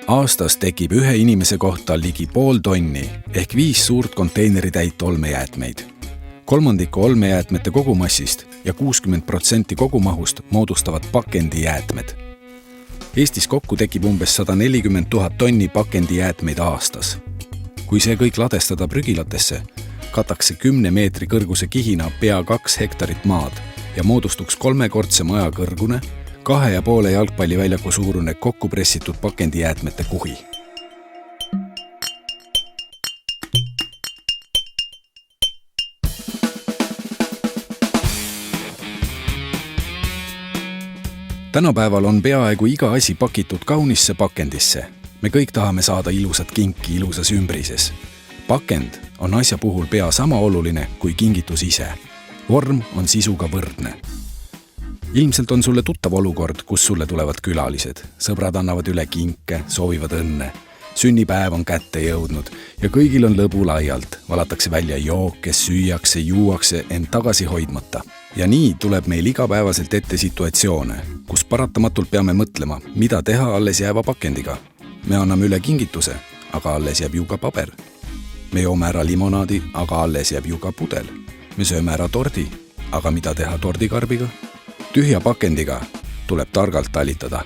Aastas tekib ühe inimese kohta ligi 0,5 tonni ehk 5 suurt konteineritäit olmejäätmeid. 1/3 olmejäätmete kogumassist ja 60% kogumahust moodustavad pakendijäätmed. Eestis kokku tekib umbes 140 000 tonni pakendijäätmeid aastas. Kui see kõik ladestada prügilatesse, katakse 10 meetri kõrguse kihina pea 2 hektarit maad ja moodustuks 3-kordse maja kõrgune, 2,5 jalgpalliväljaku suurune kokku pressitud pakendijäätmete kuhi. Tänapäeval on peaaegu iga asi pakitud kaunisse pakendisse. Me kõik tahame saada ilusat kinki ilusas ümbrises. Pakend on asja puhul pea sama oluline kui kingitus ise. Vorm on sisuga võrdne. Ilmselt on sulle tuttav olukord, kus sulle tulevad külalised. Sõbrad annavad üle kinke, soovivad õnne. Sünnipäev on kätte jõudnud ja kõigil on lõbu laialt. Valatakse välja jooke, süüakse, juuakse, ent tagasi hoidmata. Ja nii tuleb meil igapäevaselt ette situatsioone, kus paratamatult peame mõtlema, mida teha alles jääva pakendiga. Me anname üle kingituse, aga alles jääb ju ka paber. Me joome ära limonaadi, aga alles jääb ju ka pudel. Me sööme ära tordi, aga mida teha tordikarbiga? Tühja pakendiga tuleb targalt talitada.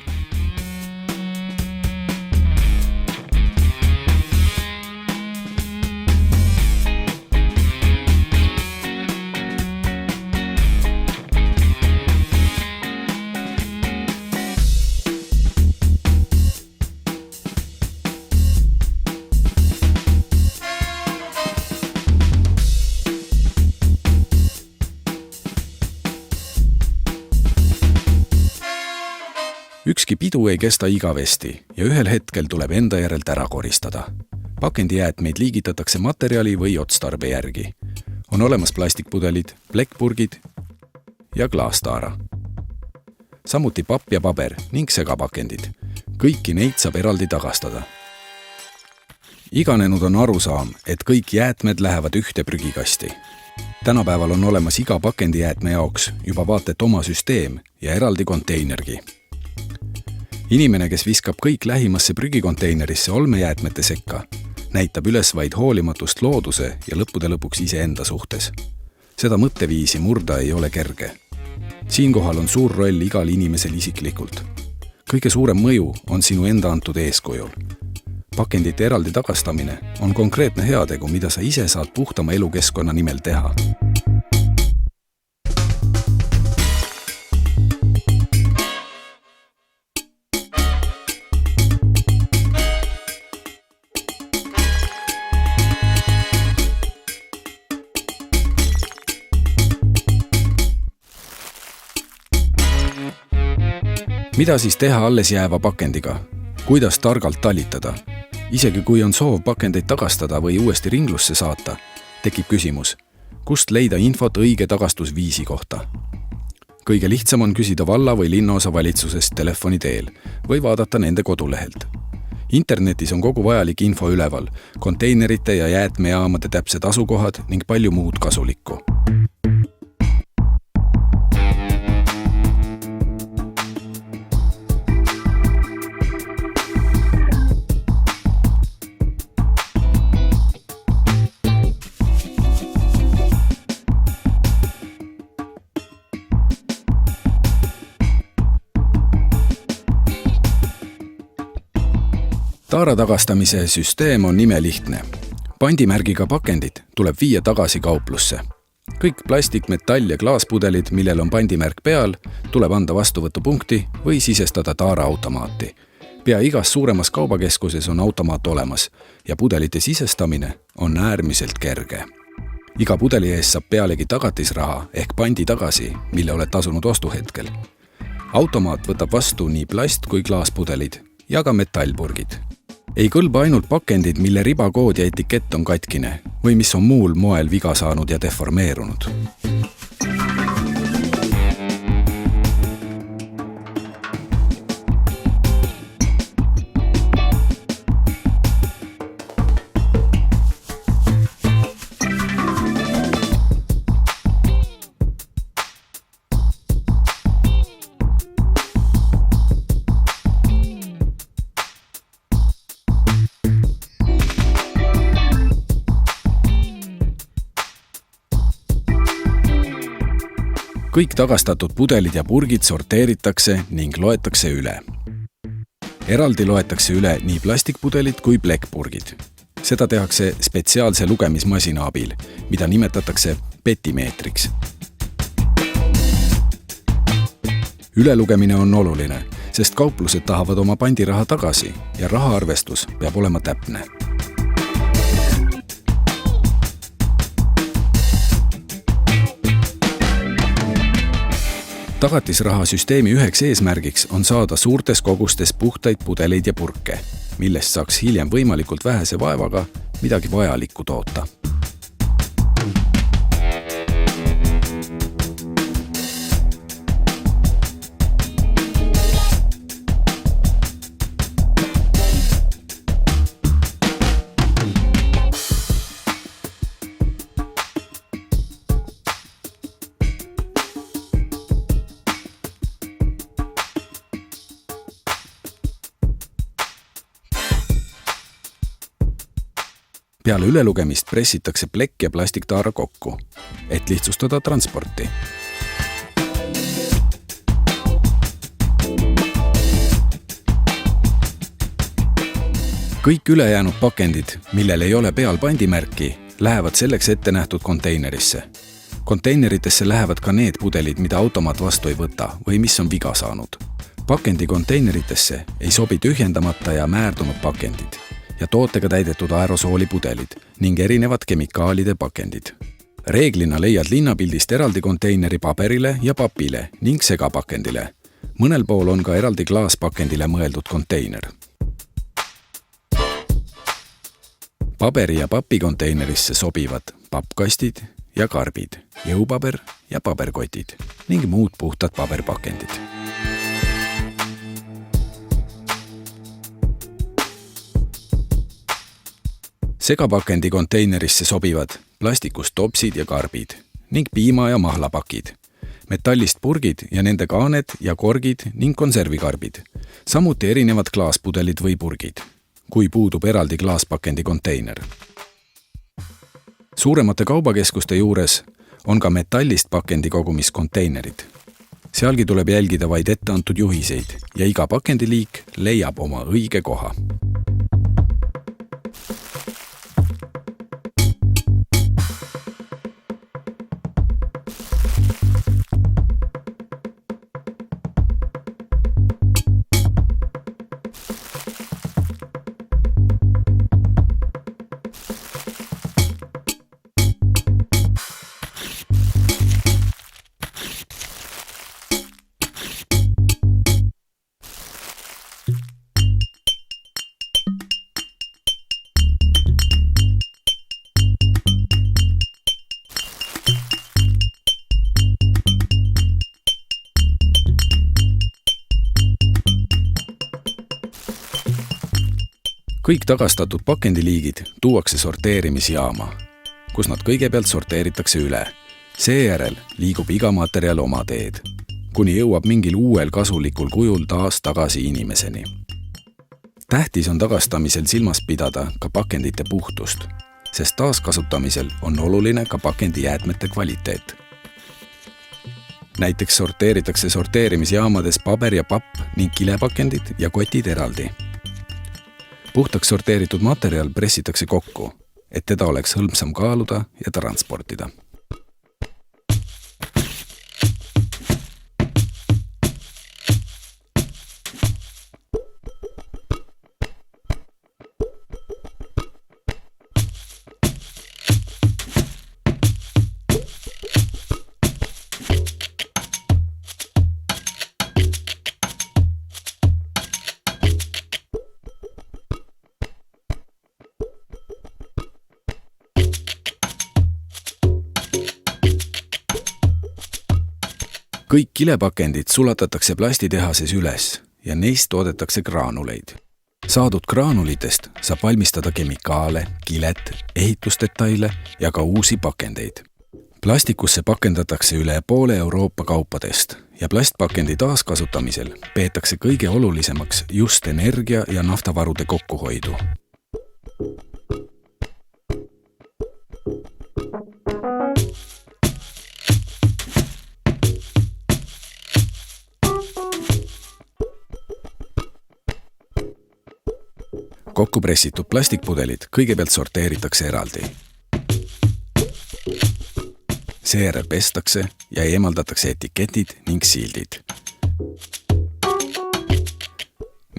Ükski pidu ei kesta igavesti ja ühel hetkel tuleb enda järelt ära koristada. Pakendijäätmeid liigitatakse materjali või otstarbe järgi. On olemas plastikpudelid, plekkpurgid ja klaastaara. Samuti papp ja paber ning segapakendid. Kõiki neid saab eraldi tagastada. Iganenud on arusaam, et kõik jäätmed lähevad ühte prügikasti. Tänapäeval on olemas iga pakendijäätme jaoks juba vaat et oma süsteem ja eraldi konteinergi. Inimene, kes viskab kõik lähimasse prügikonteinerisse olmejäätmete sekka, näitab üles vaid hoolimatust looduse ja lõppude lõpuks iseenda suhtes. Seda mõtteviisi murda ei ole kerge. Siinkohal on suur roll igal inimesel isiklikult. Kõige suurem mõju on sinu enda antud eeskujul. Pakendite eraldi tagastamine on konkreetne heategu, mida sa ise saad puhtama elukeskkonna nimel teha. Mida siis teha alles jääva pakendiga? Kuidas targalt talitada? Isegi kui on soov pakendeid tagastada või uuesti ringlusse saata, tekib küsimus, kust leida infot õige tagastusviisi kohta. Kõige lihtsam on küsida valla või linnaosa valitsusest telefoni teel või vaadata nende kodulehelt. Internetis on kogu vajalik info üleval, konteinerite ja jäätmejaamade täpsed asukohad ning palju muud kasulikku. Taara tagastamise süsteem on nimelihtne. Pandimärgiga pakendid tuleb viia tagasi kauplusse. Kõik plastik, metall ja klaaspudelid, millel on pandimärk peal, tuleb anda vastuvõtupunkti või sisestada Taara automaati. Pea igas suuremas kaubakeskuses on automaat olemas ja pudelite sisestamine on äärmiselt kerge. Iga pudeli ees saab pealegi tagatisraha ehk pandi tagasi, mille oled tasunud ostuhetkel. Automaat võtab vastu nii plast- kui klaaspudelid ja ka metallpurgid. Ei kõlba ainult pakendid, mille ribakood ja etikett on katkine või mis on muul moel viga saanud ja deformeerunud. Kõik tagastatud pudelid ja purgid sorteeritakse ning loetakse üle. Eraldi loetakse üle nii plastikpudelid kui plekkpurgid. Seda tehakse spetsiaalse lugemismasina abil, mida nimetatakse petimeetriks. Ülelugemine on oluline, sest kauplused tahavad oma pandiraha tagasi ja rahaarvestus peab olema täpne. Tagatisrahasüsteemi üheks eesmärgiks on saada suurtes kogustes puhtaid pudeleid ja purke, millest saaks hiljem võimalikult vähese vaevaga midagi vajalikku toota. Peale ülelugemist pressitakse plekk ja plastiktaara kokku, et lihtsustada transporti. Kõik ülejäänud pakendid, millel ei ole peal pandimärki, lähevad selleks ette nähtud konteinerisse. Konteineritesse lähevad ka need pudelid, mida automaat vastu ei võta või mis on viga saanud. Pakendi konteineritesse ei sobi tühjendamata ja määrdunud pakendid ja tootega täidetud aerosoolipudelid ning erinevad kemikaalide pakendid. Reeglina leiad linnapildist eraldi konteineri paberile ja papile ning segapakendile. Mõnel pool on ka eraldi klaaspakendile mõeldud konteiner. Paberi ja papi konteinerisse sobivad pappkastid ja karbid, jõupaber ja paberkotid ning muud puhtad paberpakendid. Segapakendi konteinerisse sobivad plastikust topsid ja karbid ning piima- ja mahlapakid, metallist purgid ja nende kaaned ja korgid ning konservikarbid, samuti erinevad klaaspudelid või purgid, kui puudub eraldi klaaspakendi konteiner. Suuremate kaubakeskuste juures on ka metallist pakendi kogumiskonteinerid. Sealgi tuleb jälgida vaid ette antud juhiseid ja iga pakendiliik leiab oma õige koha. Kõik tagastatud pakendiliigid tuuakse sorteerimisjaama, kus nad kõigepealt sorteeritakse üle. Seejärel liigub iga materjal oma teed, kuni jõuab mingil uuel kasulikul kujul taas tagasi inimeseni. Tähtis on tagastamisel silmas pidada ka pakendite puhtust, sest taaskasutamisel on oluline ka pakendi jäätmete kvaliteet. Näiteks sorteeritakse sorteerimisjaamades paber ja papp ning kilepakendid ja kotid eraldi. Puhtaks sorteeritud materjal pressitakse kokku, et teda oleks hõlpsam kaaluda ja transportida. Kõik kilepakendid sulatatakse plastitehases üles ja neist toodetakse graanuleid. Saadud graanulitest saab valmistada kemikaale, kilet, ehitusdetaile ja ka uusi pakendeid. Plastikusse pakendatakse üle poole Euroopa kaupadest ja plastpakendi taaskasutamisel peetakse kõige olulisemaks just energia- ja naftavarude kokkuhoidu. Kokku pressitud plastikpudelid kõigepealt sorteeritakse eraldi. Seejärel pestakse ja eemaldatakse etiketid ning sildid.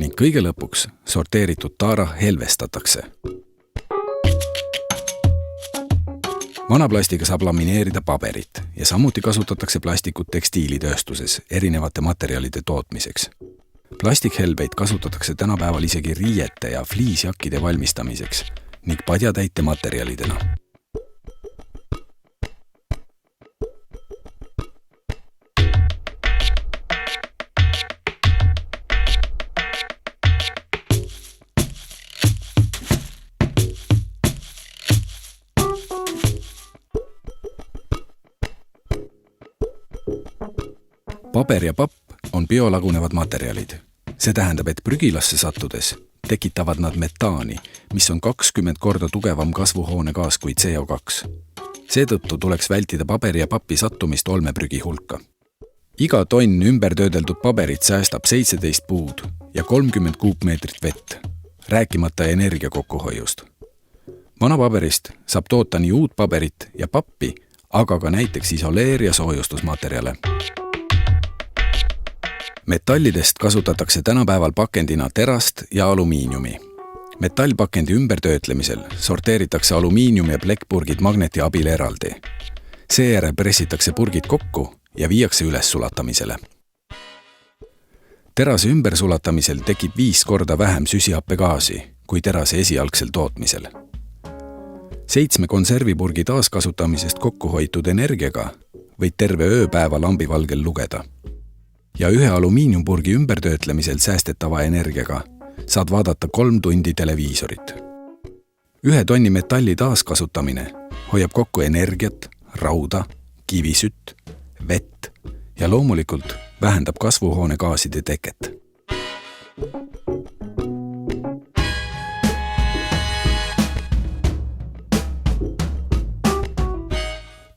Ning kõige lõpuks sorteeritud taara helvestatakse. Vanaplastiga saab lamineerida paberit ja samuti kasutatakse plastikut tekstiilitööstuses erinevate materjalide tootmiseks. Plastikhelbeid kasutatakse tänapäeval isegi riiete ja fliisjakkide valmistamiseks ning padjatäite materjalidena. Paber ja papp on biolagunevad materjalid. See tähendab, et prügilasse sattudes tekitavad nad metaani, mis on 20 korda tugevam kasvuhoonegaas kui CO2. Seetõttu tuleks vältida paberi ja pappi sattumist olmeprügi hulka. Iga tonn ümbertöödeldud paberit säästab 17 puud ja 30 kuupmeetrit vett, rääkimata energia kokkuhoiust. Vanapaberist saab toota nii uut paberit ja pappi, aga ka näiteks isoleer- ja soojustusmaterjale. Metallidest kasutatakse tänapäeval pakendina terast ja alumiiniumi. Metallpakendi ümbertöötlemisel sorteeritakse alumiinium- ja plekkpurgid magneti abil eraldi. Seejärel pressitakse purgid kokku ja viiakse üles sulatamisele. Terase ümbersulatamisel tekib 5 korda vähem süsihappegaasi kui terase esialgsel tootmisel. 7 konservipurgi taaskasutamisest kokkuhoitud energiaga võid terve ööpäeva lambivalgel lugeda. Ja 1 alumiiniumpurgi ümbertöötlemisel säästetava energiaga saad vaadata 3 tundi televiisorit. 1 tonni metalli taaskasutamine hoiab kokku energiat, rauda, kivisütt, vett ja loomulikult vähendab kasvuhoonegaaside teket.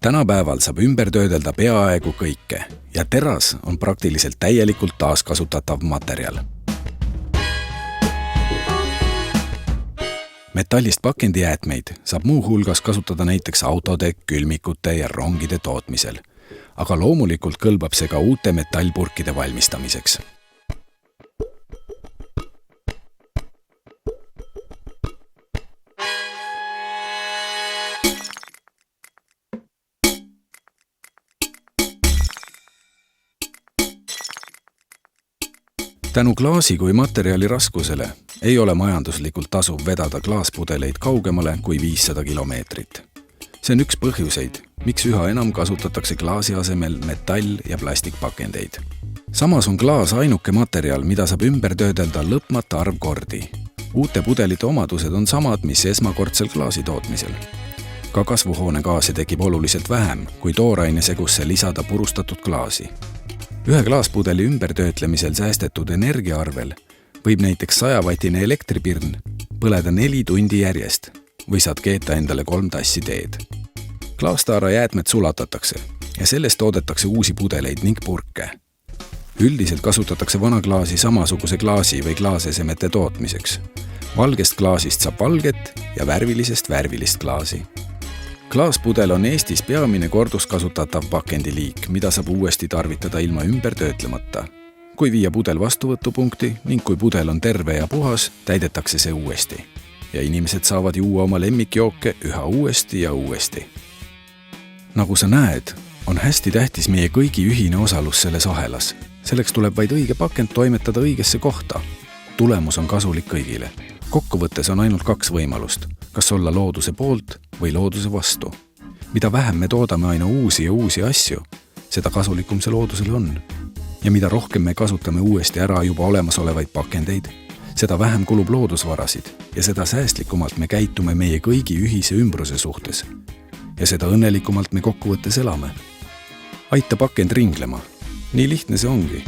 Tänapäeval saab ümbertöödelda peaaegu kõike ja teras on praktiliselt täielikult taaskasutatav materjal. Metallist pakendijäätmeid saab muu hulgas kasutada näiteks autode, külmikute ja rongide tootmisel, aga loomulikult kõlbab see ka uute metallpurkide valmistamiseks. Tänu klaasi kui materjali raskusele ei ole majanduslikult tasuv vedada klaaspudeleid kaugemale kui 500 kilomeetrit. See on üks põhjuseid, miks üha enam kasutatakse klaasi asemel metall- ja plastikpakendeid. Samas on klaas ainuke materjal, mida saab ümber töödelda lõpmata arv kordi. Uute pudelite omadused on samad, mis esmakordsel klaasi tootmisel. Ka kasvuhoonegaase tekib oluliselt vähem, kui tooraine segusse lisada purustatud klaasi. 1 klaaspudeli ümbertöötlemisel säästetud energia arvel võib näiteks 100-vatine elektripirn põleda 4 tundi järjest või saad keeta endale 3 tassi teed. Klaastaara jäätmed sulatatakse ja sellest toodetakse uusi pudeleid ning purke. Üldiselt kasutatakse vana klaasi samasuguse klaasi või klaasesemete tootmiseks. Valgest klaasist saab valget ja värvilisest värvilist klaasi. Klaaspudel on Eestis peamine korduskasutatav pakendiliik, mida saab uuesti tarvitada ilma ümber töötlemata. Kui viia pudel vastuvõtupunkti ning kui pudel on terve ja puhas, täidetakse see uuesti. Ja inimesed saavad juua oma lemmikjooke üha uuesti ja uuesti. Nagu sa näed, on hästi tähtis meie kõigi ühine osalus selles ahelas. Selleks tuleb vaid õige pakend toimetada õigesse kohta. Tulemus on kasulik kõigile. Kokkuvõttes on ainult 2 võimalust. Kas olla looduse poolt või looduse vastu. Mida vähem me toodame aina uusi ja uusi asju, seda kasulikum see loodusele on. Ja mida rohkem me kasutame uuesti ära juba olemasolevaid pakendeid, seda vähem kulub loodusvarasid ja seda säästlikumalt me käitume meie kõigi ühise ümbruse suhtes. Ja seda õnnelikumalt me kokkuvõttes elame. Aita pakend ringlema. Nii lihtne see ongi.